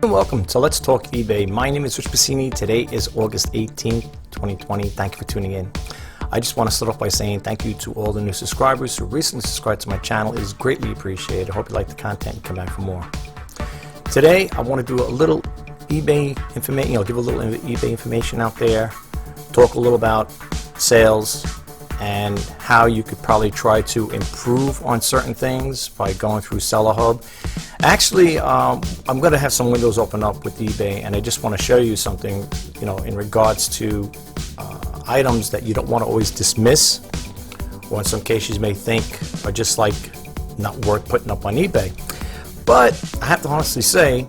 Welcome to Let's Talk eBay. My name is Rich Pasini. Today is August 18th, 2020. Thank you for tuning in. I just want to start off by saying thank you to all the new subscribers who recently subscribed to my channel. It is greatly appreciated. I hope you like the content and come back for more. Today, I want to do a little eBay information, give a little eBay information out there, talk a little about sales and how you could probably try to improve on certain things by going through Seller Hub. Actually, I'm going to have some windows open up with eBay, and I just want to show you something, in regards to items that you don't want to always dismiss, or in some cases you may think are just like not worth putting up on eBay. But I have to honestly say,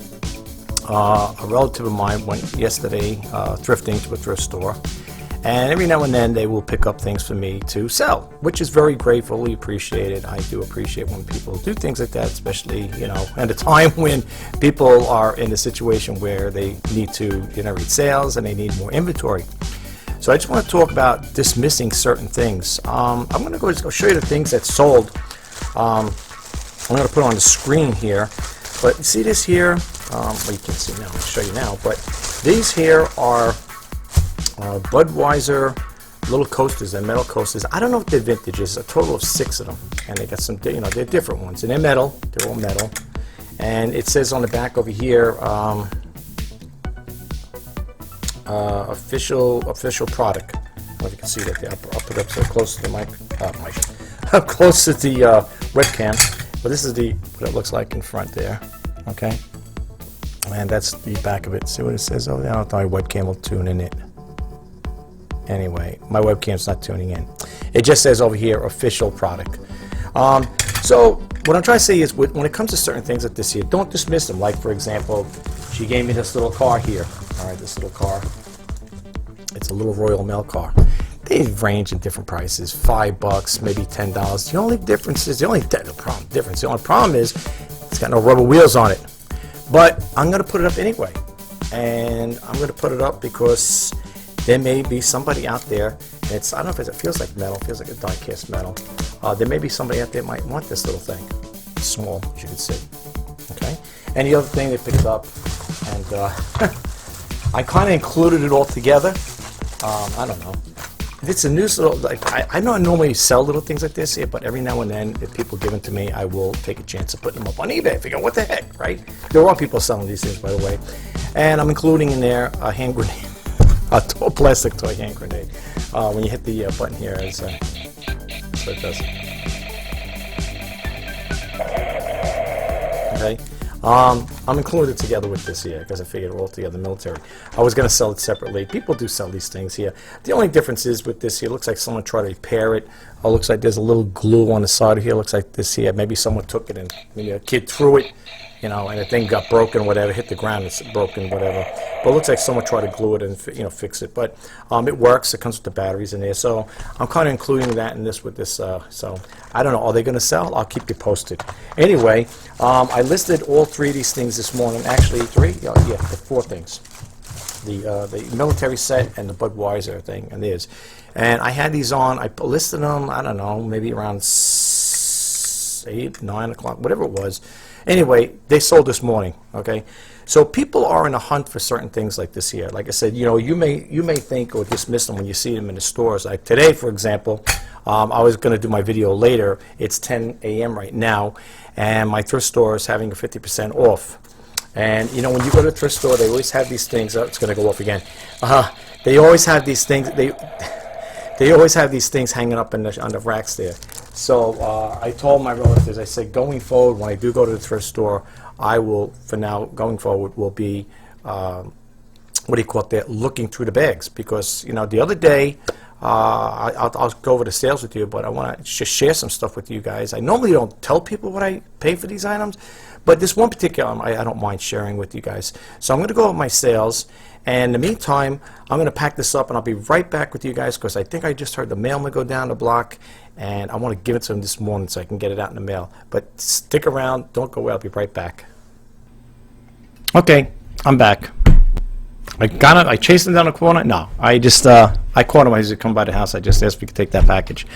a relative of mine went yesterday thrifting to a thrift store, and every now and then they will pick up things for me to sell, which is very gratefully appreciated. I do appreciate when people do things like that, especially at a time when people are in a situation where they need to generate sales and they need more inventory. So I just want to talk about dismissing certain things. I'm going to go show you the things that sold. I'm going to put it on the screen here, but you see this here? Well, you can see now. I'll show you now. But these here are Budweiser little coasters. They're metal coasters. I don't know if they're vintage. There's a total of 6 of them, and they got some, they're different ones, and they're metal. They're all metal, and it says on the back over here, official product. I don't know if you can see that there. I'll put it up so close to the mic, close to the webcam. But this is what it looks like in front there. Okay, and that's the back of it. See what it says over there? I don't know if my webcam will tune in it. Anyway, my webcam's not tuning in. It just says over here, official product. So what I'm trying to say is, when it comes to certain things like this here, don't dismiss them. Like, for example, she gave me this little car here. All right, this little car. It's a little Royal Mail car. They range in different prices, $5, maybe $10. The only difference is, the only problem is it's got no rubber wheels on it. But I'm going to put it up anyway. And I'm going to put it up because there may be somebody out there that's, I don't know if it feels like metal, feels like a die-cast metal. There may be somebody out there that might want this little thing. It's small, as you can see. Okay? And the other thing, they picked up, and I kind of included it all together. I don't know. It's a new little, I know I normally sell little things like this here, but every now and then, if people give them to me, I will take a chance of putting them up on eBay. I figure, what the heck, right? There are people selling these things, by the way. And I'm including in there a hand grenade. A plastic toy hand grenade. When you hit the button here, so it does. Okay. I'm including it together with this here because I figured all together military. I was going to sell it separately. People do sell these things here. The only difference is with this here, it looks like someone tried to repair it. It looks like there's a little glue on the side of here. It looks like this here. Maybe someone took it and maybe a kid threw it, and the thing got broken, whatever, hit the ground, it's broken, whatever. But it looks like someone tried to glue it and fix it. But it works. It comes with the batteries in there. So I'm kind of including that in this with this. So I don't know. Are they going to sell? I'll keep you posted. Anyway, I listed all 3 of these things this morning. Actually, 3? Yeah, the 4 things. The military set and the Budweiser thing, and theirs. And I had these on. I listed them, I don't know, maybe around 8, 9 o'clock, whatever it was. Anyway, they sold this morning, okay? So people are in a hunt for certain things like this here. Like I said, you may think or dismiss them when you see them in the stores. Like today, for example, I was going to do my video later. It's 10 a.m. right now, and my thrift store is having a 50% off. And when you go to a thrift store, they always have these things. Oh, it's going to go off again. They always have these things. They always have these things hanging up on the racks there. So I told my relatives, I said, going forward, when I do go to the thrift store, I will, for now, going forward, will be, looking through the bags. Because, the other day, I'll go over the sales with you, but I want to just share some stuff with you guys. I normally don't tell people what I pay for these items, but this one particular item, I don't mind sharing with you guys. So I'm going to go over my sales, and in the meantime, I'm going to pack this up, and I'll be right back with you guys because I think I just heard the mailman go down the block, and I want to give it to him this morning so I can get it out in the mail. But stick around. Don't go away. I'll be right back. Okay, I'm back. I got it. I chased him down the corner. No, I caught him as he come by the house. I just asked if he could take that package.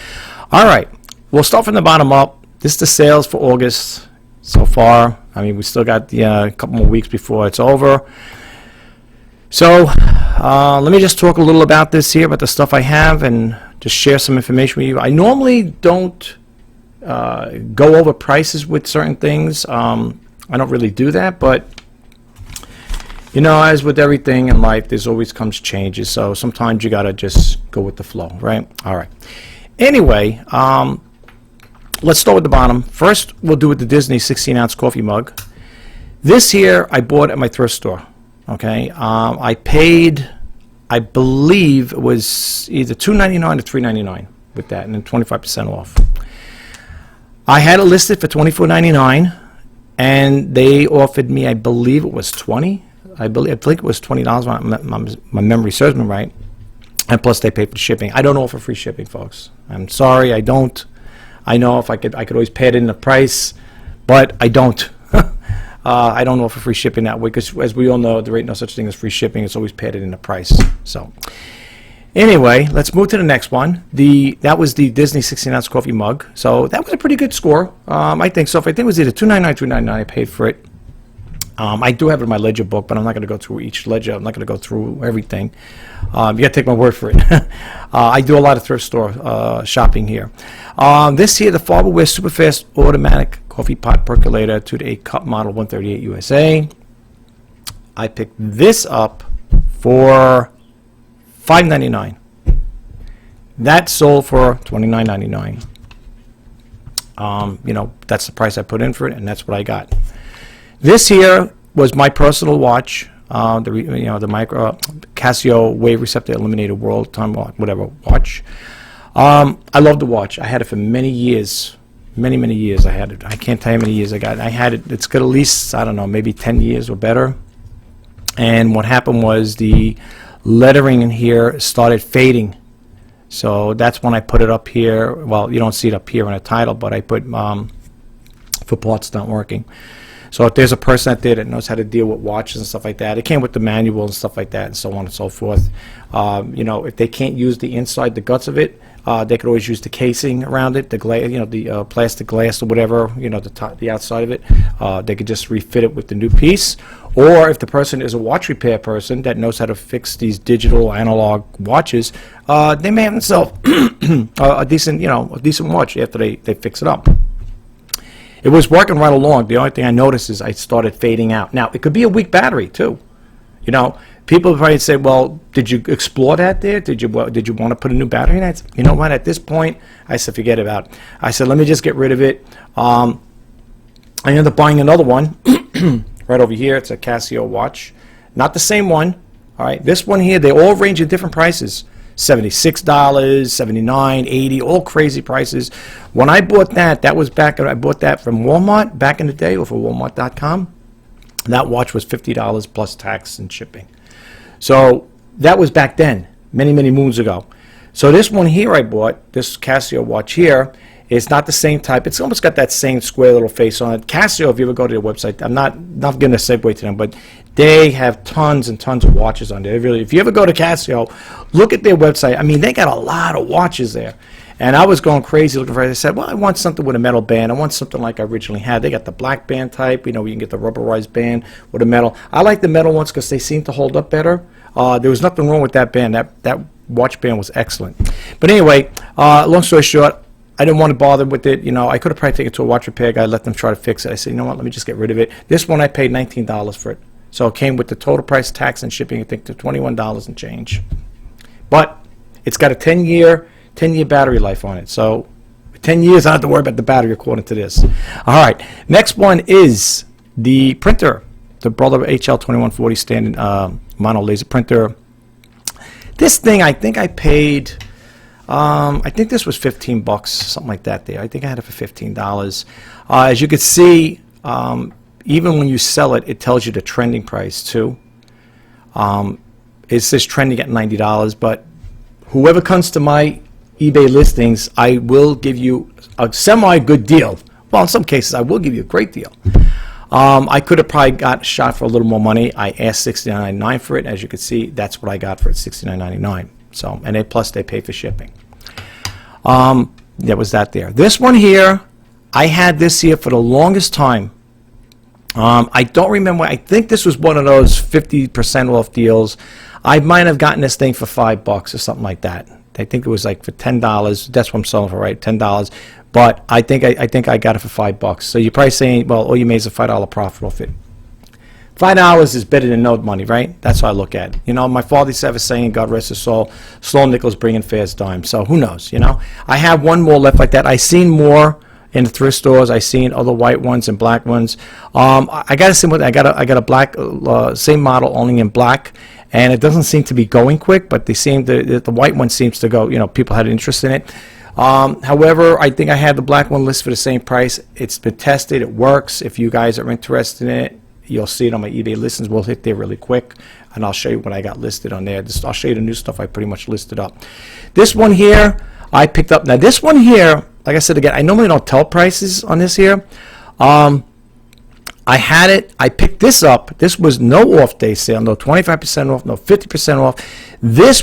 All right, we'll start from the bottom up. This is the sales for August so far. I mean, we still got a couple more weeks before it's over. So let me just talk a little about this here, about the stuff I have, and just share some information with you. I normally don't go over prices with certain things. I don't really do that, but you know, as with everything in life, there's always comes changes. So sometimes you gotta just go with the flow, right? All right. Anyway, let's start with the bottom. First, we'll do with the Disney 16-ounce coffee mug. This here I bought at my thrift store. Okay, I paid, I believe it was either $2.99 or $3.99 with that, and then 25% off. I had it listed for $24.99, and they offered me, I believe it was $20. I think it was $20. My memory serves me right, and plus they pay for shipping. I don't offer free shipping, folks. I'm sorry, I don't. I know if I could always pay it in the price, but I don't. I don't offer free shipping that way because, as we all know, there ain't no such thing as free shipping. It's always paid in the price. So, anyway, let's move to the next one. That was the Disney 16-ounce coffee mug. So that was a pretty good score. I think so. If I think it was either $2.99 or $3.99, I paid for it. I do have it in my ledger book, but I'm not going to go through each ledger. I'm not going to go through everything. You got to take my word for it. I do a lot of thrift store shopping here. This here, the Farberware Superfast Automatic Coffee Pot Percolator to the 8-cup model 138 USA. I picked this up for $5.99. That sold for $29.99. You know, that's the price I put in for it, and that's what I got. This here was my personal watch, the micro Casio Wave Receptor Eliminated World Time whatever watch. I love the watch. I had it for many years, many years. I had it. I can't tell you how many years I got it. I had it. It's got at least, I don't know, maybe 10 years or better. And what happened was the lettering in here started fading. So that's when I put it up here. Well, you don't see it up here in the title, but I put for parts not working. So if there's a person out there that knows how to deal with watches and stuff like that, it came with the manual and stuff like that, and so on and so forth. You know, if they can't use the inside, the guts of it, they could always use the casing around it, the glass, you know, the plastic glass or whatever, you know, the outside of it. They could just refit it with the new piece. Or if the person is a watch repair person that knows how to fix these digital analog watches, they may have themselves a decent watch after they fix it up. It was working right along. The only thing I noticed is I started fading out. Now, it could be a weak battery, too. You know, people probably say, well, did you explore that there? Did you want to put a new battery in it? You know what? At this point, I said, forget about it. I said, let me just get rid of it. I ended up buying another one right over here. It's a Casio Watch. Not the same one. All right, this one here, they all range in different prices. $76, $79, $80, all crazy prices. When I bought that was back, I bought that from Walmart back in the day, or for Walmart.com. That watch was $50 plus tax and shipping. So that was back then, many moons ago. So this one here I bought, this Casio watch here, it's not the same type. It's almost got that same square little face on it. Casio, if you ever go to their website, I'm not going to segue to them, but they have tons and tons of watches on there. Really, if you ever go to Casio, look at their website. I mean, they got a lot of watches there. And I was going crazy looking for it. I said, well, I want something with a metal band. I want something like I originally had. They got the black band type. You know, you can get the rubberized band with a metal. I like the metal ones because they seem to hold up better. There was nothing wrong with that band. That watch band was excellent. But anyway, long story short, I didn't want to bother with it. You know, I could have probably taken it to a watch repair guy, let them try to fix it. I said, you know what, let me just get rid of it. This one I paid $19 for it. So it came with the total price, tax, and shipping, I think, to $21 and change. But it's got a 10-year battery life on it. So 10 years, I don't have to worry about the battery according to this. All right, next one is the printer, the Brother HL2140 standard mono laser printer. This thing, I think I paid... I think this was $15, something like that there. I think I had it for $15. As you can see, even when you sell it, it tells you the trending price too. It says trending at $90, but whoever comes to my eBay listings, I will give you a semi-good deal. Well, in some cases, I will give you a great deal. I could have probably got shot for a little more money. I asked $69.99 for it. As you can see, that's what I got for it, $69.99. So, and plus they pay for shipping. There was that there. This one here, I had this here for the longest time. I don't remember. I think this was one of those 50% off deals. I might have gotten this thing for $5 or something like that. I think it was like for $10. That's what I'm selling for, right? $10. But I think I got it for $5. So you're probably saying, well, all you made is a $5 profit off it. $5 is better than no money, right? That's how I look at it. You know, my father used to have a saying, God rest his soul, slow nickels bring in fast dimes. So who knows, you know? I have one more left like that. I seen more in the thrift stores. I seen other white ones and black ones. I got a similar. I got a black same model only in black, and it doesn't seem to be going quick. But they seem the white one seems to go. You know, people had interest in it. However, I think I had the black one listed for the same price. It's been tested. It works. If you guys are interested in it, you'll see it on my eBay listings. We'll hit there really quick, and I'll show you what I got listed on there. I'll show you the new stuff I pretty much listed up. This one here, I picked up. Now, this one here, like I said again, I normally don't tell prices on this here. I had it. I picked this up. This was no off-day sale, no 25% off, no 50% off. This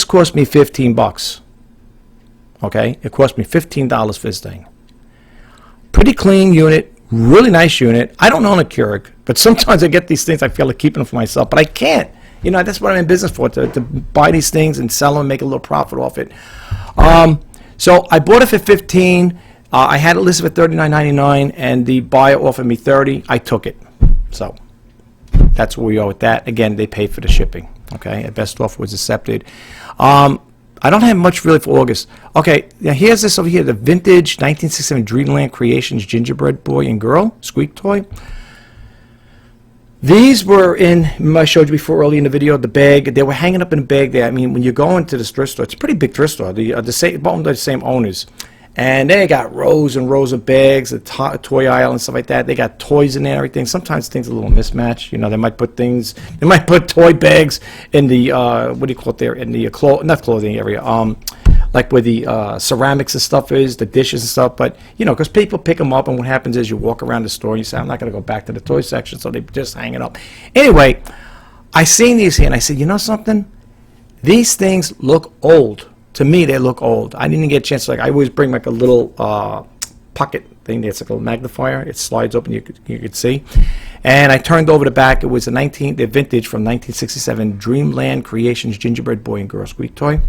cost me $15. Okay, it cost me $15 for this thing. Pretty clean unit. Really nice unit. I don't own a Keurig, but sometimes I get these things, I feel like keeping them for myself, but I can't. You know, that's what I'm in business for, to buy these things and sell them, make a little profit off it. So I bought it for $15. I had it listed for $39.99, and the buyer offered me $30. I took it. So that's where we are with that. Again, they paid for the shipping. Okay, a best offer was accepted. I don't have much really for August. Okay, now here's this over here, the vintage 1967 Dreamland Creations Gingerbread Boy and Girl Squeak toy. These were in, I showed you before early in the video, the bag. They were hanging up in a bag there. I mean, when you go into the thrift store, it's a pretty big thrift store. The same owners. And they got rows and rows of bags, a toy aisle and stuff like that. They got toys in there and everything. Sometimes things are a little mismatched. You know, they might put toy bags in the, what do you call it there, in the not clothing area, like where the ceramics and stuff is, the dishes and stuff. But, you know, because people pick them up, and what happens is you walk around the store and you say, I'm not going to go back to the toy section, so they just hang it up. Anyway, I seen these here, and I said, you know something? These things look old. To me, they look old. I didn't get a chance. Like, I always bring like a little pocket thing that's like a magnifier. It slides open. You could see. And I turned over the back. It was the vintage from 1967 Dreamland Creations Gingerbread Boy and Girl Squeak toy.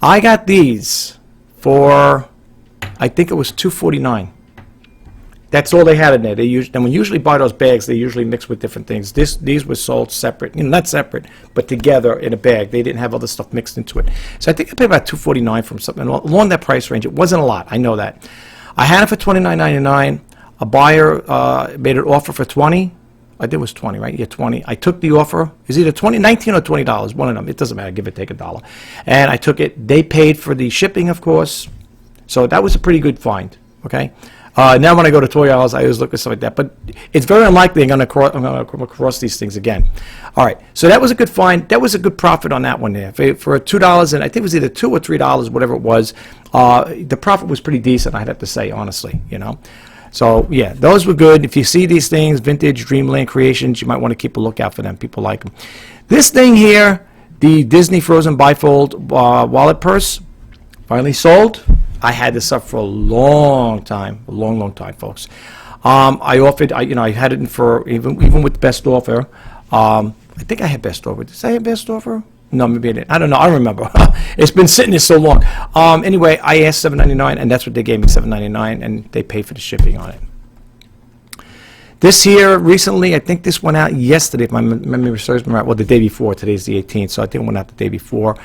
I got these for, I think it was $2.49. That's all they had in there. And when you usually buy those bags, they usually mix with different things. These were sold separate, you know, not separate, but together in a bag. They didn't have other stuff mixed into it. So I think I paid about $2.49 from something along that price range. It wasn't a lot. I know that. I had it for $29.99. A buyer made an offer for $20. I think it was 20, right? Yeah, 20. I took the offer. It's either $19 or $20. One of them. It doesn't matter. Give or take $1. And I took it. They paid for the shipping, of course. So that was a pretty good find. Okay. Now when I go to toy aisles, I always look at stuff like that. But it's very unlikely I'm going to come across these things again. All right. So that was a good find. That was a good profit on that one there. For $2, and I think it was either $2 or $3, whatever it was. The profit was pretty decent, I'd have to say, honestly, you know. So, yeah, those were good. If you see these things, vintage Dreamland Creations, you might want to keep a lookout for them. People like them. This thing here, the Disney Frozen Bifold wallet purse, finally sold. I had this up for a long time, folks. I offered, I had it in for even with best offer. I think I had best offer. Did I have best offer? No, maybe I didn't. I don't know. I don't remember. It's been sitting there so long. Anyway, I asked $7.99, and that's what they gave me, $7.99, and they paid for the shipping on it. This here, recently, I think this went out yesterday, if my memory serves me right. Well, the day before. Today's the 18th, so I think it went out the day before.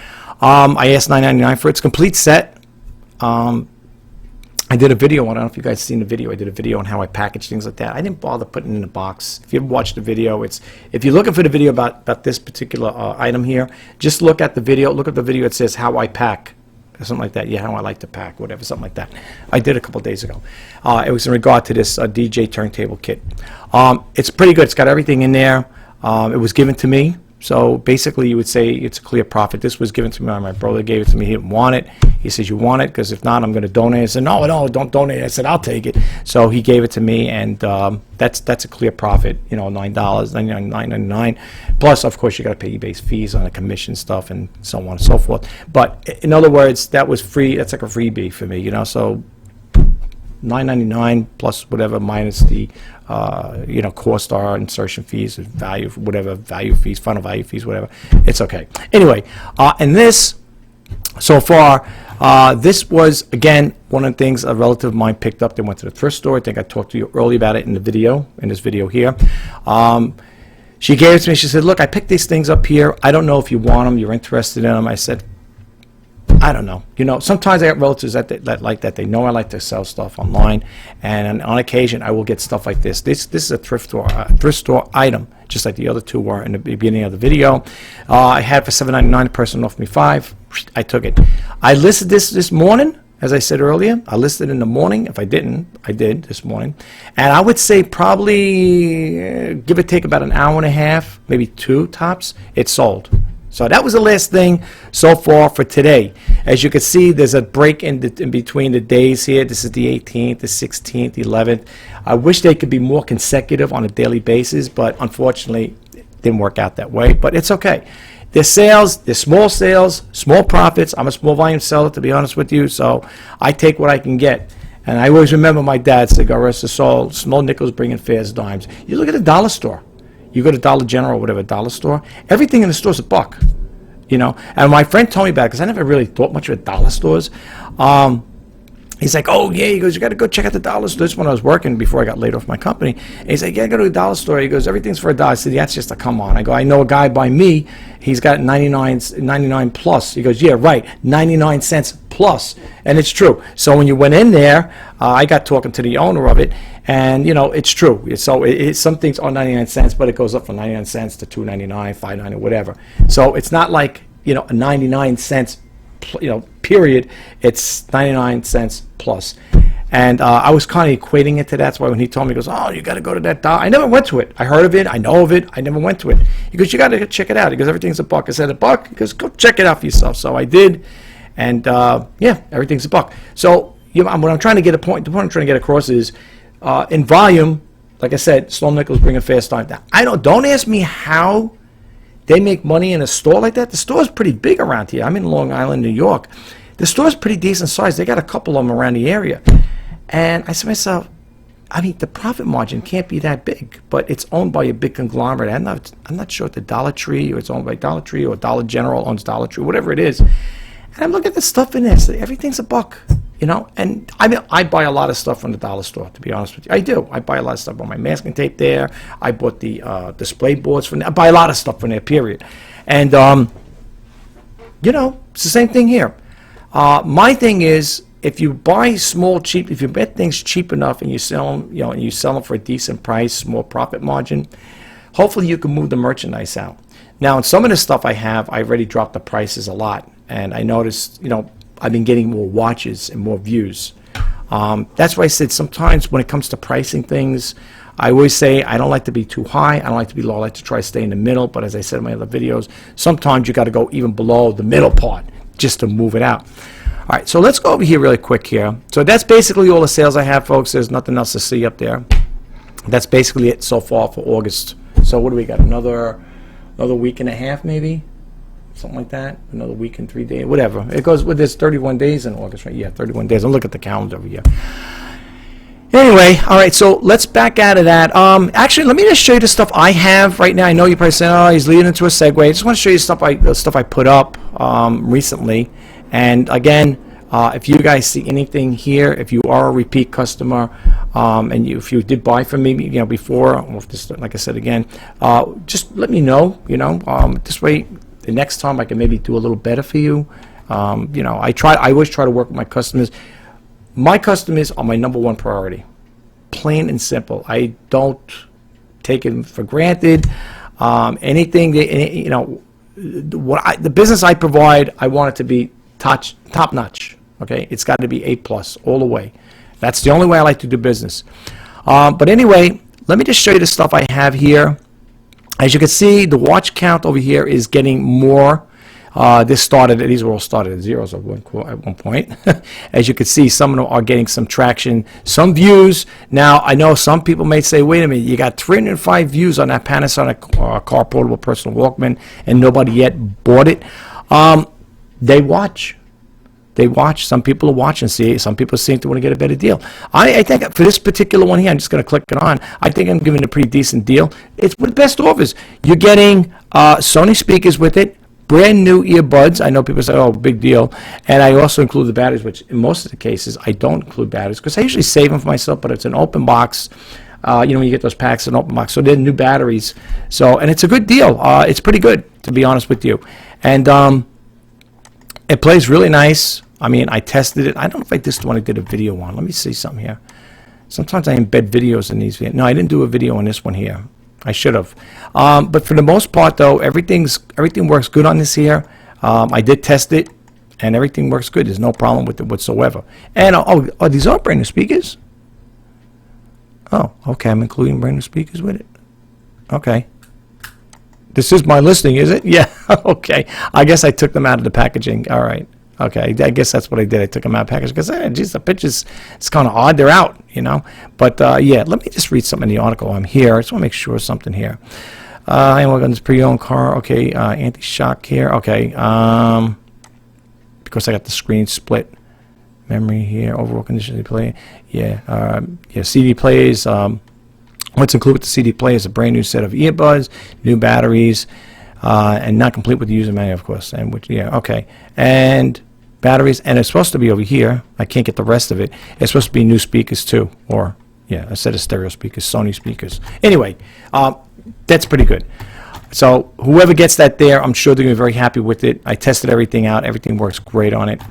I asked $9.99 for it. It's a complete set. I did a video on, I don't know if you guys seen the video. I did a video on how I package things like that. I didn't bother putting it in a box. If you ever watched the video, if you're looking for the video about this particular item here, just look at the video. Look at the video. It says how I pack, or something like that. Yeah, how I like to pack, whatever, something like that. I did a couple days ago. It was in regard to this DJ turntable kit. It's pretty good. It's got everything in there. It was given to me. So basically, you would say it's a clear profit. This was given to me. My brother gave it to me. He didn't want it. He says, you want it? Because if not, I'm going to donate. I said, no, don't donate. I said, I'll take it. So he gave it to me, and that's a clear profit. You know, $9, $9.99. Plus, of course, you got to pay eBay's fees on the commission stuff and so on and so forth. But in other words, that was free. That's like a freebie for me. You know, so $9.99 plus whatever minus the cost or insertion fees, value, whatever value fees, final value fees, whatever. It's okay. Anyway, and this so far, this was again one of the things a relative of mine picked up. They went to the thrift store. I think I talked to you earlier about it in the video, in this video here. She gave it to me. She said, "Look, I picked these things up here. I don't know if you want them. You're interested in them." I said, I don't know. Sometimes I have relatives that like that. They know I like to sell stuff online, and on occasion I will get stuff like this. This is a thrift store item, just like the other two were in the beginning of the video. I had it for $7.99. The person offered me $5. I took it. I listed this morning, as I said earlier. I listed in the morning. If I didn't, I did this morning, and I would say probably give or take about an hour and a half, maybe 2 tops. It sold. So that was the last thing so far for today. As you can see, there's a break in between the days here. This is the 18th, the 16th, the 11th. I wish they could be more consecutive on a daily basis, but unfortunately, it didn't work out that way. But it's okay. There's small sales, small profits. I'm a small volume seller, to be honest with you, so I take what I can get. And I always remember my dad said, "God rest his soul, small nickels bring in fast dimes." You look at the dollar store. You go to Dollar General or whatever dollar store, everything in the store is $1, And my friend told me about it because I never really thought much about dollar stores. He's like, "Oh yeah," he goes, "you got to go check out the dollar store." This is when I was working before I got laid off my company. And he's like, "Yeah, go to the dollar store." He goes, "Everything's for $1." I said, "That's just a come on." I go, "I know a guy by me. He's got 99 plus." He goes, "Yeah, right, 99 cents plus," and it's true. So when you went in there, I got talking to the owner of it, and it's true. So some things are 99 cents, but it goes up from 99 cents to $2.99, $5.99, whatever. So it's not like a 99 cents. Period. It's 99 cents plus. And I was kind of equating it to that. That's why when he told me, he goes, "Oh, you got to go to that dollar." I never went to it. I heard of it. I know of it. I never went to it. He goes, "You got to check it out." He goes, "Everything's $1." I said, "$1?" He goes, "Go check it out for yourself." So I did. And yeah, everything's $1. So what I'm trying to get the point I'm trying to get across is in volume, like I said, small nickels bring a fast dime down. Don't ask me how they make money in a store like that. The store's pretty big around here. I'm in Long Island, New York. The store's pretty decent size. They got a couple of them around the area. And I said to myself, the profit margin can't be that big, but it's owned by a big conglomerate. I'm not sure if the Dollar Tree, or it's owned by Dollar Tree, or Dollar General owns Dollar Tree, whatever it is. And I'm looking at the stuff in there. So everything's $1. And I buy a lot of stuff from the dollar store, to be honest with you. I do. I buy a lot of stuff on my masking tape there. I bought the display boards from there. I buy a lot of stuff from there, period. And, it's the same thing here. My thing is, if you buy cheap, if you get things cheap enough and you sell them, and you sell them for a decent price, small profit margin, hopefully you can move the merchandise out. Now, in some of the stuff I already dropped the prices a lot. And I noticed, I've been getting more watches and more views. That's why I said sometimes when it comes to pricing things, I always say I don't like to be too high. I don't like to be low. I like to try to stay in the middle. But as I said in my other videos, sometimes you got to go even below the middle part just to move it out. All right, so let's go over here really quick here. So that's basically all the sales I have, folks. There's nothing else to see up there. That's basically it so far for August. So what do we got? Another week and a half, maybe? Something like that. Another week and 3 days, whatever. It goes with this 31 days in August, right? Yeah, 31 days. I'll look at the calendar over here. Anyway, all right, so let's back out of that. Actually, let me just show you the stuff I have right now. I know you're probably saying, "Oh, he's leading into a segue." I just want to show you the stuff I put up recently. And again, if you guys see anything here, if you are a repeat customer, and if you did buy from me, before, or if this, like I said again, just let me know. This way, the next time I can maybe do a little better for you. I always try to work with my customers. My customers are my number one priority, plain and simple. I don't take it for granted. Anything that, the business I provide, I want it to be top notch. Okay, it's got to be A+ all the way. That's the only way I like to do business. But anyway, let me just show you the stuff I have here. As you can see, the watch count over here is getting more. These were all started at zeros at one point. As you can see, some of them are getting some traction, some views. Now, I know some people may say, "Wait a minute, you got 305 views on that Panasonic car portable personal Walkman, and nobody yet bought it." They watch they watch. Some people are watching, see. Some people seem to want to get a better deal. I think for this particular one here, I'm just going to click it on. I think I'm giving it a pretty decent deal. It's with best offers. You're getting Sony speakers with it, brand new earbuds. I know people say, oh, big deal. And I also include the batteries, which in most of the cases, I don't include batteries because I usually save them for myself, but it's an open box. When you get those packs, an open box. So they're new batteries. And it's a good deal. It's pretty good, to be honest with you. And it plays really nice. I mean, I tested it. I don't know if I just want to did a video on. Let me see something here. Sometimes I embed videos in these videos. No, I didn't do a video on this one here. I should have. But for the most part, though, everything works good on this here. I did test it, and everything works good. There's no problem with it whatsoever. And, these are brand new speakers? Oh, okay. I'm including brand new speakers with it. Okay. This is my listing, is it? Yeah. Okay. I guess I took them out of the packaging. All right. Okay. I guess that's what I did. I took them out of the packaging because, geez, the pictures, it's kind of odd. They're out, But, yeah, let me just read something in the article. I'm here. I just want to make sure something here. I'm working on this pre-owned car. Okay. Anti-shock here. Okay. Because I got the screen split. Memory here. Overall condition of the play. Yeah. CD plays. What's included with the CD player is a brand new set of earbuds, new batteries, and not complete with the user manual, of course. And okay. And batteries, and it's supposed to be over here. I can't get the rest of it. It's supposed to be new speakers too, or a set of stereo speakers, Sony speakers. Anyway, that's pretty good. So whoever gets that there, I'm sure they're going to be very happy with it. I tested everything out. Everything works great on it.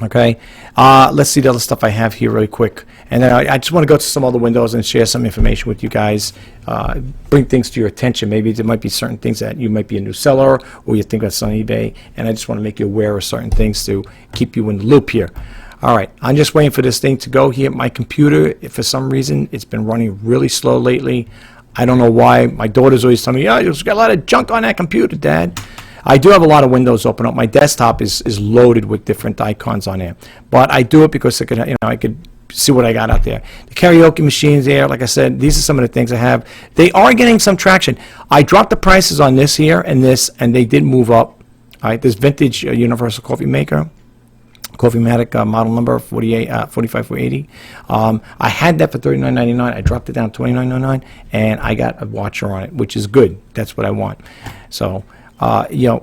Okay, let's see the other stuff I have here really quick. And then I just want to go to some other windows and share some information with you guys, bring things to your attention. Maybe there might be certain things that you might be a new seller or you think that's on eBay, and I just want to make you aware of certain things to keep you in the loop here. All right, I'm just waiting for this thing to go here. My computer, for some reason, it's been running really slow lately. I don't know why. My daughter's always telling me, yeah, you've got a lot of junk on that computer, Dad. I do have a lot of windows open up. My desktop is loaded with different icons on there, but I do it because I could see what I got out there. The karaoke machines there, like I said, these are some of the things I have. They are getting some traction. I dropped the prices on this here and this, and they did move up. All right, this vintage universal coffee maker, Coffee-Matic model number 45480. I had that for $39.99. I dropped it down to $29.99, and I got a watcher on it, which is good. That's what I want. So.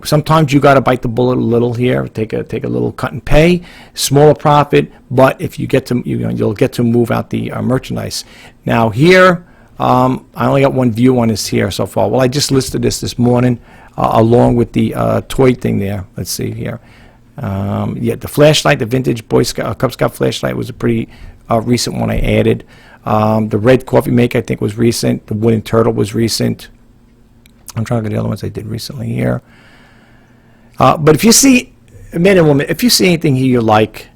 Sometimes you got to bite the bullet a little here, take a little cut and pay, smaller profit, but if you get to, you'll get to move out the merchandise. Now here, I only got one view on this here so far. Well, I just listed this morning along with the toy thing there. Let's see here. The flashlight, the vintage Cub Scout flashlight was a pretty recent one I added. The red coffee maker I think was recent. The wooden turtle was recent. I'm trying to get the other ones I did recently here. But if you see, men and women, if you see anything here you like,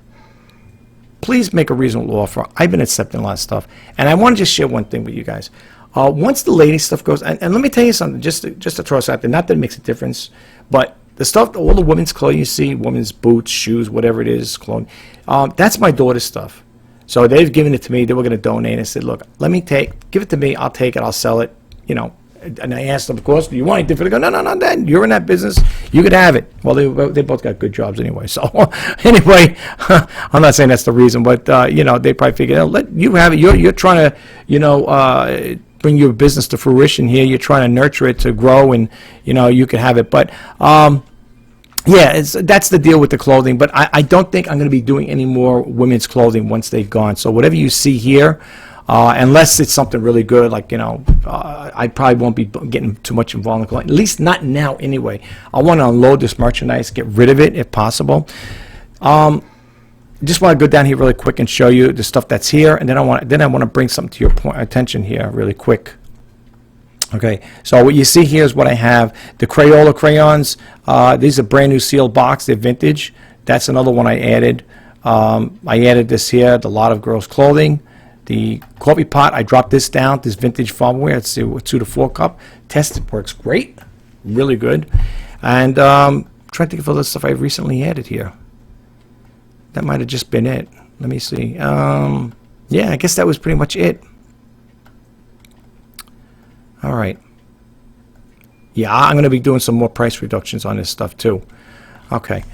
please make a reasonable offer. I've been accepting a lot of stuff. And I want to just share one thing with you guys. Once the lady stuff goes, and let me tell you something, just to throw us out there, not that it makes a difference, but the stuff, all the women's clothing you see, women's boots, shoes, whatever it is, clothing, that's my daughter's stuff. So they've given it to me. They were going to donate. I said, look, give it to me. I'll take it. I'll sell it, And I asked them, of course, do you want anything? They go, no, Dad, you're in that business. You could have it. Well, they both got good jobs anyway. So anyway, I'm not saying that's the reason, but, they probably figured, let you have it. You're trying to, bring your business to fruition here. You're trying to nurture it to grow, and, you could have it. But, that's the deal with the clothing. But I don't think I'm going to be doing any more women's clothing once they've gone. So whatever you see here, unless it's something really good, like, I probably won't be getting too much involved in clothing, at least not now anyway. I want to unload this merchandise, get rid of it if possible. Just want to go down here really quick and show you the stuff that's here, and then I want to bring something to your attention here really quick. Okay, so what you see here is what I have. The Crayola crayons, these are brand new sealed box. They're vintage. That's another one I added. I added this here, the Lot of Girls Clothing. The coffee pot, I dropped this down, this vintage farmware. It's a 2 to 4 cup. Tested, works great, really good. And trying to think of all the stuff I've recently added here. That might have just been it. Let me see. I guess that was pretty much it. All right. Yeah, I'm going to be doing some more price reductions on this stuff too. Okay.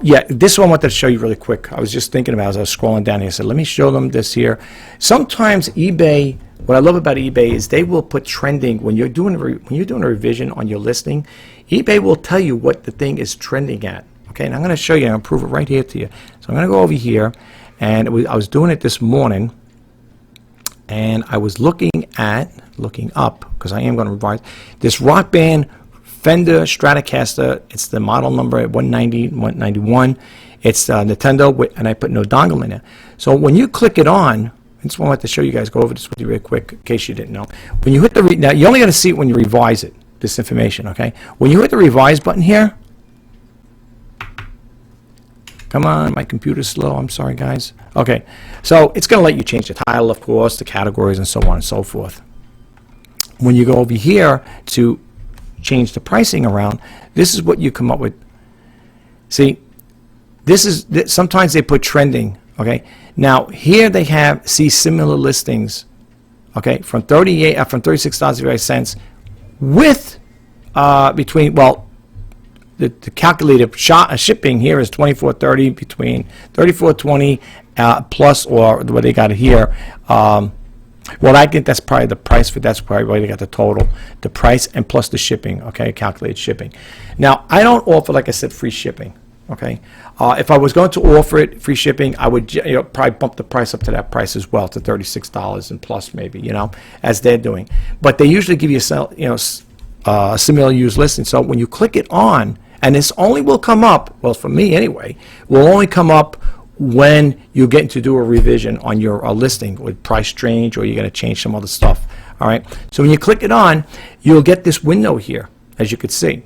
Yeah, this one I wanted to show you really quick. I was just thinking about it as I was scrolling down here. I said, let me show them this here. Sometimes eBay, what I love about eBay is they will put trending when you're doing a revision on your listing. eBay will tell you what the thing is trending at. Okay, and I'm going to show you. I'm going to prove it right here to you. So I'm going to go over here, and I was doing it this morning, and I was looking up because I am going to revise this Rock Band Fender Stratocaster. It's the model number 190, 191. It's Nintendo, and I put no dongle in there. So when you click it on, I just wanted to show you guys, go over this with you real quick in case you didn't know. When you hit the, now you're only going to see it when you revise it, this information, okay? When you hit the revise button here, come on, my computer's slow, I'm sorry guys. Okay, so it's going to let you change the title, of course, the categories, and so on and so forth. When you go over here to change the pricing around, this is what you come up with. See, this is sometimes they put trending. Okay, now here they have see similar listings. Okay, from $36.05 with between, well, the calculated shipping here is $24.30 between $34.20 plus, or what they got here. Well, I think that's probably the price for, that's probably why they got the total, the price and plus the shipping, okay, calculated shipping. Now, I don't offer, like I said, free shipping, okay? If I was going to offer it, free shipping, I would probably bump the price up to that price as well, to $36 and plus maybe, as they're doing. But they usually give you a similar use listing. So when you click it on, and this only will come up, well, for me anyway, will only come up when you get to do a revision on your listing with price change, or you're going to change some other stuff. All right. So when you click it on, you'll get this window here, as you can see.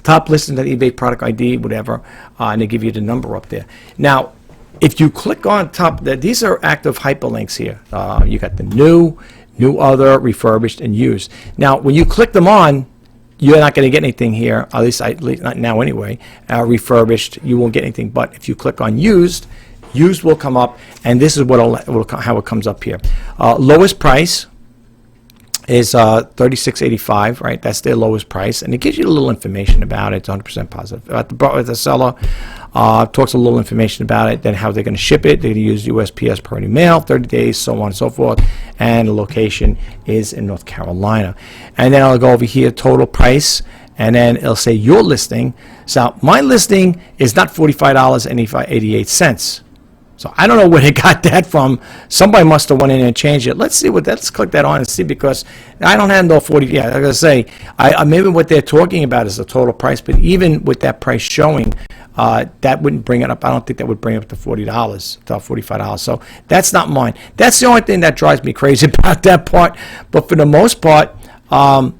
Top listing, that eBay product ID, whatever, and they give you the number up there. Now, if you click on top, these are active hyperlinks here. You got the new, other, refurbished, and used. Now, when you click them on, you're not going to get anything here, at least not now anyway. Refurbished, you won't get anything. But if you click on used will come up, and this is how it comes up here. Lowest price is $36.85, right? That's their lowest price, and it gives you a little information about it. It's 100% positive. The seller talks a little information about it, then how they're going to ship it. They're going to use USPS priority mail, 30 days, so on and so forth, and the location is in North Carolina. And then I'll go over here, total price, and then it'll say your listing. So my listing is not $45.88. So I don't know where they got that from. Somebody must have went in and changed it. Let's click that on and see, because I don't have no 40. Yeah, like I say, maybe what they're talking about is the total price, but even with that price showing, that wouldn't bring it up. I don't think that would bring it up to $40, to $45. So that's not mine. That's the only thing that drives me crazy about that part. But for the most part, now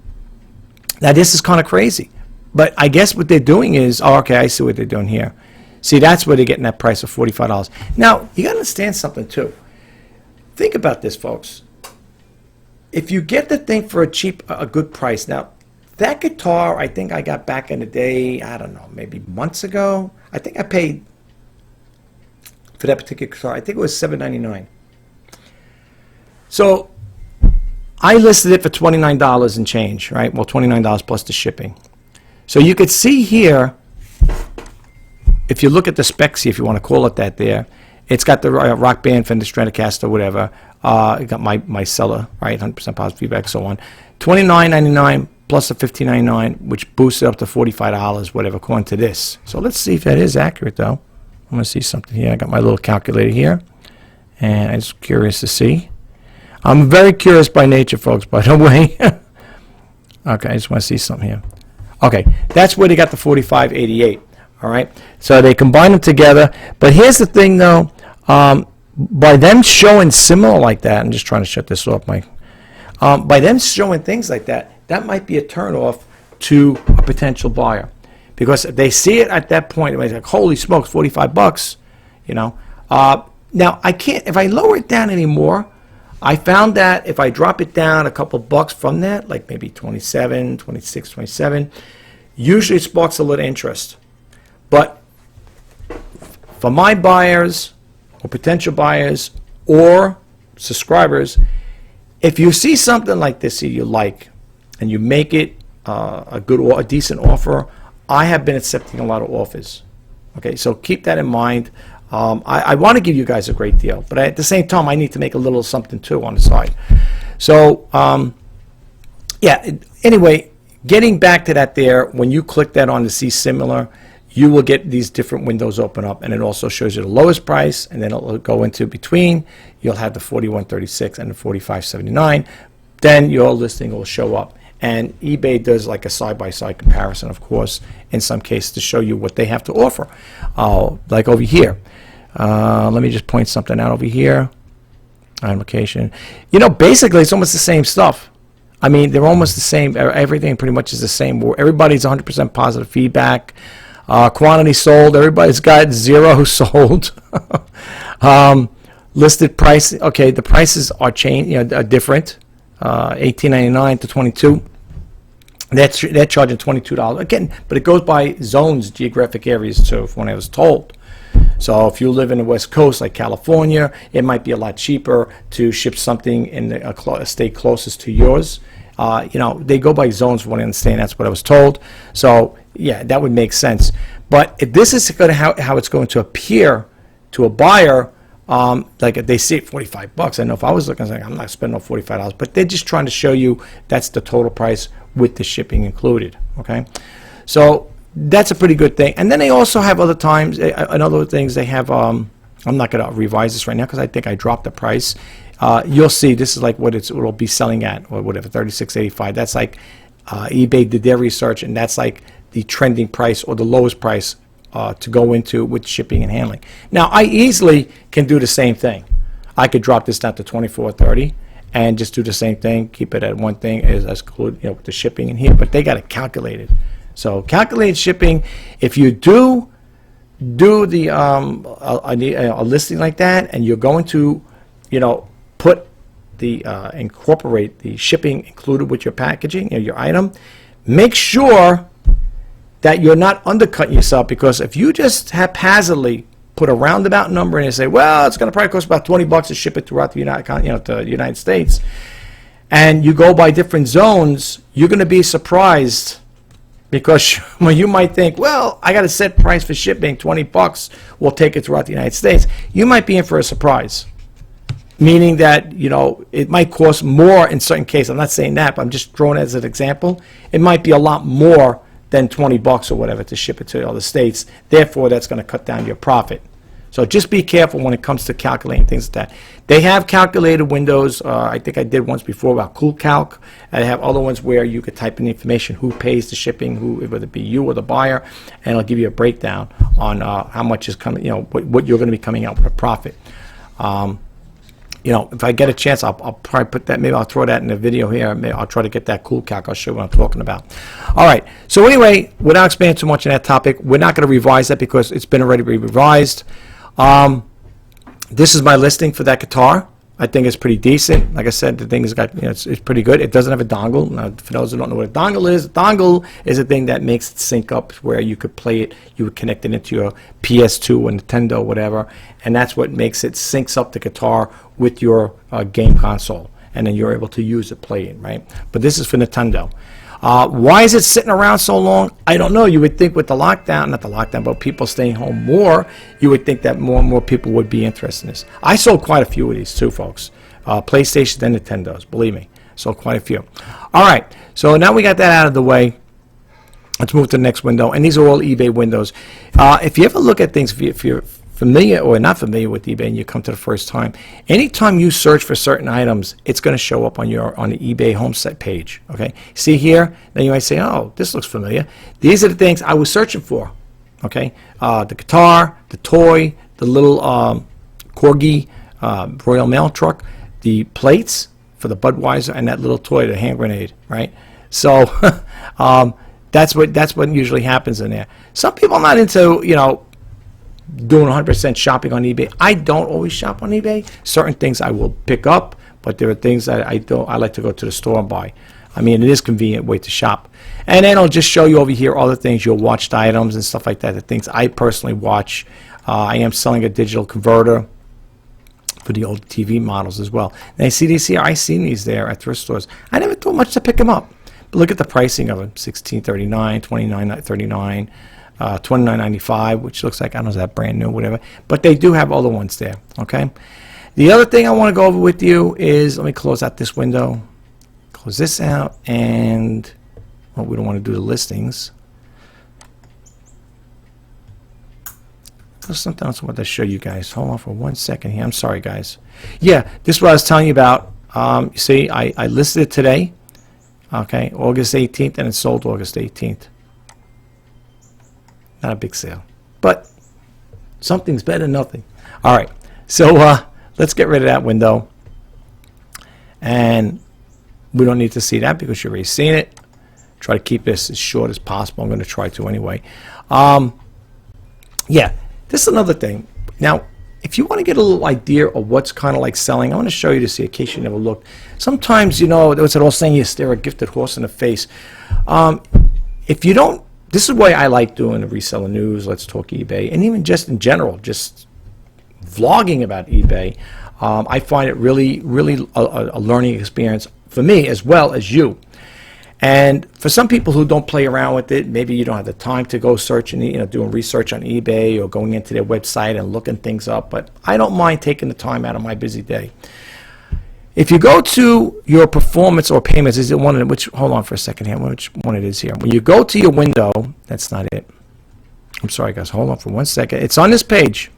this is kind of crazy. But I guess what they're doing is, oh, okay, I see what they're doing here. See, that's where they're getting that price of $45. Now, you got to understand something, too. Think about this, folks. If you get the thing for a good price, now, that guitar, I think I got back in the day, I don't know, maybe months ago. I think I paid for that particular guitar, I think it was $7.99. So, I listed it for $29 and change, right? Well, $29 plus the shipping. So, you could see here, if you look at the specs here, if you want to call it that there, it's got the Rock Band, Fender Stratocaster, whatever. It got my seller, right, 100% positive feedback, so on. $29.99 plus the $15.99, which boosts it up to $45, whatever, according to this. So let's see if that is accurate, though. I'm going to see something here. I got my little calculator here, and I'm just curious to see. I'm very curious by nature, folks, by the way. Okay, I just want to see something here. Okay, that's where they got the $45.88. All right, so they combine them together. But here's the thing, though. By them showing similar like that, I'm just trying to shut this off. By them showing things like that, that might be a turnoff to a potential buyer, because if they see it at that point, it's like, holy smokes, $45. Now I can't. If I lower it down anymore, I found that if I drop it down a couple bucks from that, like maybe 27, 26, 27, usually it sparks a little interest. But for my buyers or potential buyers or subscribers, if you see something like this that you like and you make it a decent offer, I have been accepting a lot of offers. Okay, so keep that in mind. I want to give you guys a great deal, but at the same time, I need to make a little something too on the side. So, yeah, anyway, getting back to that there, when you click that on to see similar, you will get these different windows open up, and it also shows you the lowest price, and then it'll go into between. You'll have the 41.36 and the 45.79. Then your listing will show up. And eBay does like a side-by-side comparison, of course, in some cases to show you what they have to offer. Like over here. Let me just point something out over here. On location. You know, basically, it's almost the same stuff. I mean, they're almost the same. Everything pretty much is the same. Everybody's 100% positive feedback. Quantity sold. Everybody's got 0 sold. Listed price. Okay, the prices are changed. You know, are different. $18.99 to $22. They're charging $22 again, but it goes by zones, geographic areas too. From what I was told. So if you live in the West Coast, like California, it might be a lot cheaper to ship something in a state closest to yours. You know, they go by zones. From what I understand, that's what I was told. So yeah, that would make sense. But if this is going to how it's going to appear to a buyer. Like if they see it $45, I know if I was looking, I was like, I'm not spending no $45, but they're just trying to show you that's the total price with the shipping included. Okay, so that's a pretty good thing. And then they also have other times and other things they have. I'm not going to revise this right now because I think I dropped the price. You'll see this is like what it'll be selling at or whatever, $36.85. That's like eBay did their research, and that's like the trending price or the lowest price. To go into with shipping and handling. Now, I easily can do the same thing. I could drop this down to $24.30 and just do the same thing, keep it at one thing as include, you know, with the shipping in here, but they got to calculate it. So calculate shipping. If you do the a listing like that, and you're going to, you know, put the incorporate the shipping included with your packaging, you know, your item, make sure that you're not undercutting yourself, because if you just haphazardly put a roundabout number and say, well, it's going to probably cost about $20 to ship it throughout the United States, and you go by different zones, you're going to be surprised, because well, you might think, well, I got a set price for shipping, $20, we'll take it throughout the United States. You might be in for a surprise, meaning that, you know, it might cost more in certain cases. I'm not saying that, but I'm just throwing it as an example. It might be a lot more than $20 or whatever to ship it to the other states. Therefore, that's going to cut down your profit. So just be careful when it comes to calculating things like that. They have calculated windows. I think I did once before about Cool Calc. I have other ones where you could type in the information, who pays the shipping, whether it be you or the buyer, and it'll give you a breakdown on how much is coming, you know, what you're going to be coming out with a profit. You know, if I get a chance, I'll probably put that. Maybe I'll throw that in the video here. Maybe I'll try to get that Cool Calc. I'll show you what I'm talking about. All right. So anyway, without expanding too much on that topic, we're not going to revise that because it's been already revised. This is my listing for that guitar. I think it's pretty decent. Like I said, the thing has got, you know, it's pretty good. It doesn't have a dongle. Now, for those who don't know what a dongle is a thing that makes it sync up where you could play it. You would connect it into your PS2 or Nintendo, whatever, and that's what makes it syncs up the guitar with your game console, and then you're able to use it, play it, right? But this is for Nintendo. Why is it sitting around so long? I don't know. You would think with the lockdown, not the lockdown, but people staying home more, you would think that more and more people would be interested in this. I sold quite a few of these too, folks. PlayStations and Nintendos, believe me. Sold quite a few. All right, so now we got that out of the way. Let's move to the next window, and these are all eBay windows. If you ever look at things, if you're familiar or not familiar with eBay and you come to the first time, anytime you search for certain items, it's going to show up on the eBay home set page. Okay, see here, then you might say, oh, this looks familiar. These are the things I was searching for. Okay, the guitar, the toy, the little corgi Royal Mail truck, the plates for the Budweiser, and that little toy, the hand grenade, right? So that's what usually happens in there. Some people are not into, you know, doing 100% shopping on eBay. I don't always shop on eBay. Certain things I will pick up, but there are things that I don't. I like to go to the store and buy. I mean, it is a convenient way to shop. And then I'll just show you over here other things, your watched items and stuff like that, the things I personally watch. I am selling a digital converter for the old TV models as well. And I see these here. I've seen these there at thrift stores. I never thought much to pick them up. look at the pricing of them: $16.39, $29.39, $29.95, which looks like, I don't know, is that brand new, whatever. But they do have other ones there. Okay. The other thing I want to go over with you is, let me close out this window, close this out, and well, we don't want to do the listings. There's something else I want to show you guys. Hold on for 1 second here. I'm sorry, guys. Yeah, this is what I was telling you about. You see, I listed it today. Okay, August 18th, and it sold August 18th. Not a big sale, but something's better than nothing. All right, so let's get rid of that window. And we don't need to see that because you've already seen it. Try to keep this as short as possible. I'm going to try to anyway. Yeah, this is another thing. Now, if you want to get a little idea of what's kind of like selling, I want to show you to see in case you never looked. Sometimes, you know, there was an old saying, you stare a gifted horse in the face. If you don't, this is why I like doing the reseller news, Let's Talk eBay, and even just in general, just vlogging about eBay. I find it really, really a learning experience for me as well as you. And for some people who don't play around with it, maybe you don't have the time to go searching, you know, doing research on eBay or going into their website and looking things up. But I don't mind taking the time out of my busy day. If you go to your performance or payments, is it one of them? Which, hold on for a second here, which one it is here. When you go to your window, that's not it. I'm sorry, guys. Hold on for 1 second. It's on this page.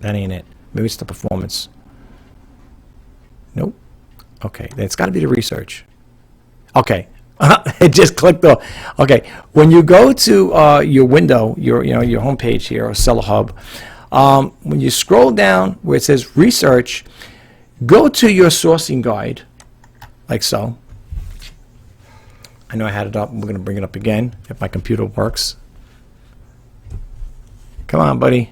That ain't it. Maybe it's the performance. Nope. Okay, then it's got to be the research. Okay, it just clicked off. Okay, when you go to your window, your home page here, or Seller Hub, when you scroll down where it says research, go to your sourcing guide, like so. I know I had it up. We're going to bring it up again if my computer works. Come on, buddy.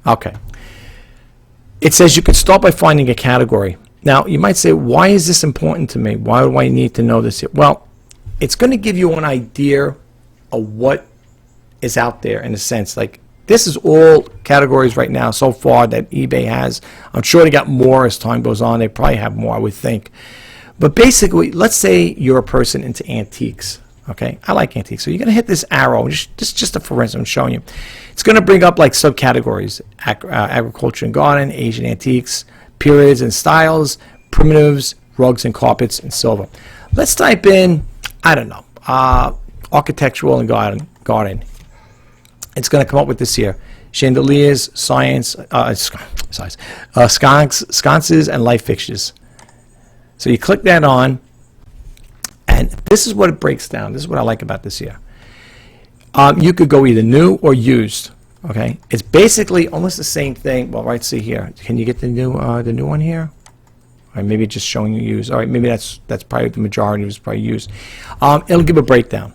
Okay. It says you could start by finding a category. Now, you might say, why is this important to me? Why do I need to know this here? Well, it's going to give you an idea of what is out there in a sense. Like, this is all categories right now so far that eBay has. I'm sure they got more as time goes on. They probably have more, I would think. But basically, let's say you're a person into antiques. Okay, I like antiques. So you're going to hit this arrow, just a for instance, I'm showing you. It's going to bring up like subcategories: agriculture and garden, Asian antiques, periods and styles, primitives, rugs and carpets, and silver. Let's type in, I don't know, architectural and garden. It's going to come up with this here: chandeliers, sconces, and light fixtures. So you click that on. And this is what it breaks down. This is what I like about this here. You could go either new or used. Okay, it's basically almost the same thing. Well, right, see here. Can you get the new one here? Or maybe just showing you used. All right, maybe that's probably the majority was probably used. It'll give a breakdown,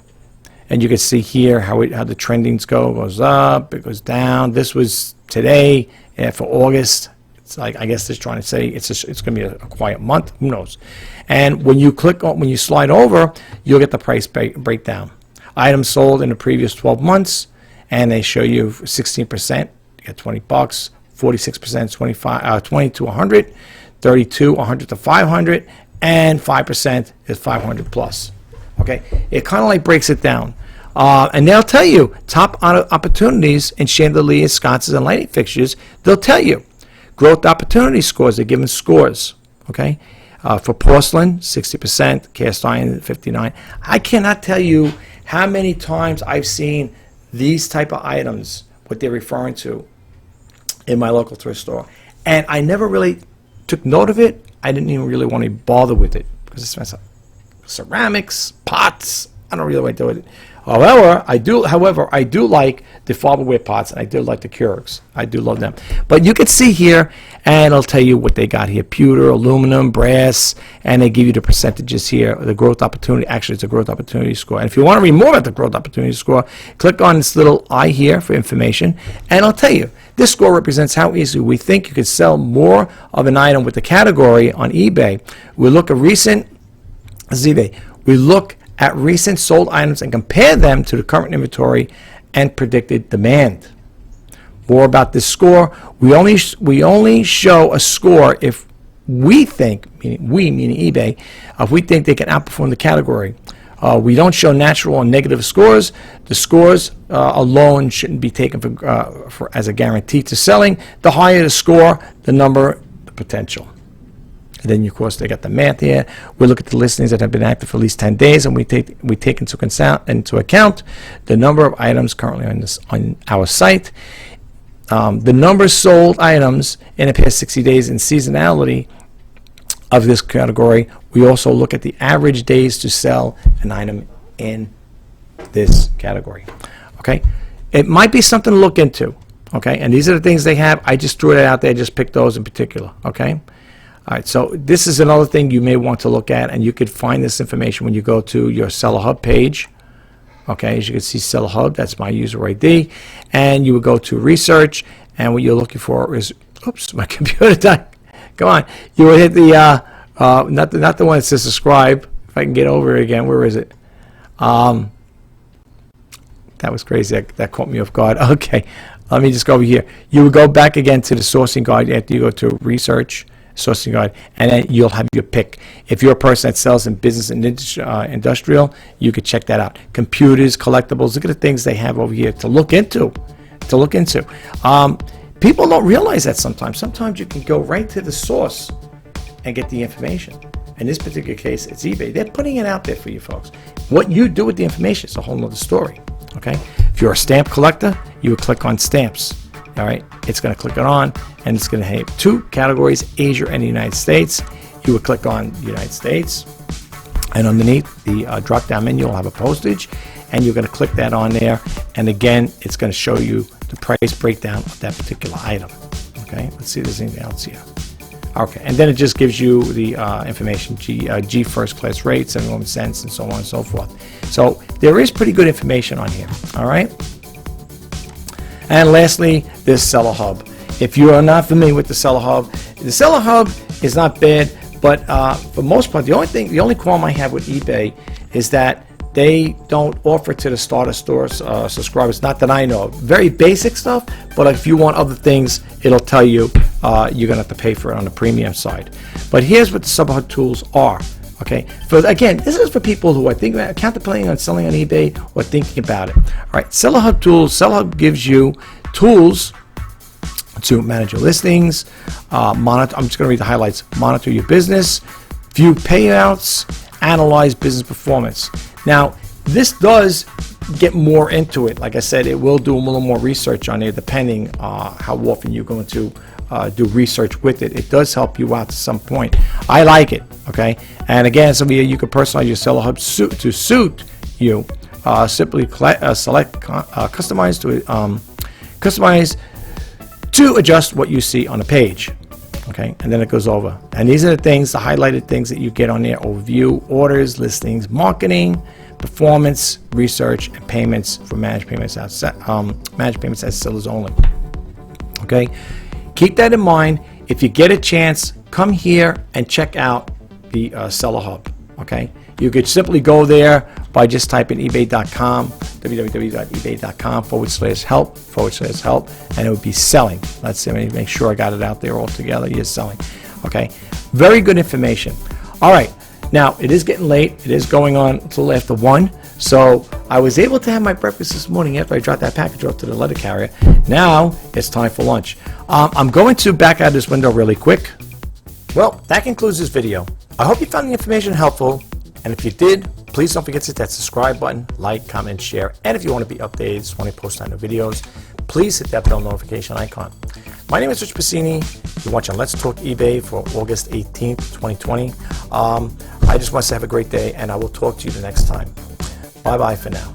and you can see here how the trendings go. It goes up, it goes down. This was today for August. It's like, I guess they're trying to say it's going to be a quiet month. Who knows? And when you click on, when you slide over, you'll get the price breakdown. Items sold in the previous 12 months, and they show you 16%. You get $20, 46%, 20 to 100, 32, 100 to 500, and 5% is 500 plus. Okay, it kind of like breaks it down. And they'll tell you top opportunities in chandeliers, sconces, and lighting fixtures. They'll tell you. Growth opportunity scores, they're given scores, okay? For porcelain, 60%, cast iron, 59%. I cannot tell you how many times I've seen these type of items, what they're referring to, in my local thrift store. And I never really took note of it. I didn't even really want to bother with it because it's messed up. Ceramics, pots, I don't really like to do it. However, I do like the Farberware pots, and I do like the Keurigs. I do love them. But you can see here, and it'll tell you what they got here: pewter, aluminum, brass, and they give you the percentages here. The growth opportunity, actually, it's a growth opportunity score. And if you want to read more about the growth opportunity score, click on this little eye here for information, and I'll tell you. This score represents how easily we think you could sell more of an item with the category on eBay. We look at recent sold items and compare them to the current inventory and predicted demand. More about this score. We only show a score if we think, meaning eBay, if we think they can outperform the category. We don't show natural or negative scores. The scores alone shouldn't be taken as a guarantee to selling. The higher the score, the number, the potential. And then, of course, they got the math here. We look at the listings that have been active for at least 10 days, and we take into account the number of items currently on our site, the number of sold items in the past 60 days, and seasonality of this category. We also look at the average days to sell an item in this category. Okay, it might be something to look into. Okay, and these are the things they have. I just threw it out there. Just picked those in particular. Okay, all right. So this is another thing you may want to look at, and you could find this information when you go to your Seller Hub page. Okay, as you can see, Seller Hub. That's my user ID, and you would go to research, and what you're looking for is, oops, my computer died. Come on, you will hit the not the one that says subscribe. If I can get over it again, where is it? That was crazy. That caught me off guard. Okay, let me just go over here. You will go back again to the sourcing guide after you go to research, sourcing guide, and then you'll have your pick. If you're a person that sells in business and industrial, you could check that out. Computers, collectibles. Look at the things they have over here to look into. People don't realize that sometimes. Sometimes you can go right to the source and get the information. In this particular case, it's eBay. They're putting it out there for you folks. What you do with the information is a whole nother story. Okay? If you're a stamp collector, you would click on stamps. All right? It's going to click it on, and it's going to have two categories, Asia and the United States. You would click on the United States, and underneath the drop-down menu will have a postage, and you're going to click that on there, and again, it's going to show you the price breakdown of that particular item. Okay, let's see if there's anything else here. Okay, and then it just gives you the information, G first class rates, 71 cents, and so on and so forth. So there is pretty good information on here. All right. And lastly, this Seller Hub. If you are not familiar with the Seller Hub is not bad, but for most part, the only qualm I have with eBay is that they don't offer to the starter store subscribers, not that I know of. Very basic stuff, but if you want other things, it'll tell you you're gonna have to pay for it on the premium side. But here's what the Subhub tools are. Okay, again, this is for people who are thinking about contemplating on selling on eBay or thinking about it. All right, Seller Hub tools. Seller Hub gives you tools to manage your listings, monitor. I'm just going to read the highlights. Monitor your business, view payouts, analyze business performance. Now, this does get more into it. Like I said, it will do a little more research on it, depending how often you're going to do research with it. It does help you out to some point. I like it. Okay, and again, some of you can personalize your Seller Hub to suit you. Simply select customize to adjust what you see on the page. Okay, and then it goes over. And these are the things, the highlighted things that you get on there: overview, orders, listings, marketing, performance, research, and payments for managed payments as sellers only. Okay, keep that in mind. If you get a chance, come here and check out the Seller Hub. Okay, you could simply go there by just typing ebay.com, www.ebay.com/help, and it would be selling. Let's see, let me make sure I got it out there all together. Yes, selling. Okay, very good information. All right, now it is getting late. It is going on until after 1. So I was able to have my breakfast this morning after I dropped that package off to the letter carrier. Now it's time for lunch. I'm going to back out this window really quick. Well, that concludes this video. I hope you found the information helpful, and if you did, please don't forget to hit that subscribe button, like, comment, share, and if you want to be updated when I post on the videos, please hit that bell notification icon. My name is Rich Pasini. You're watching Let's Talk eBay for August 18th, 2020. I just want to have a great day, and I will talk to you the next time. Bye-bye for now.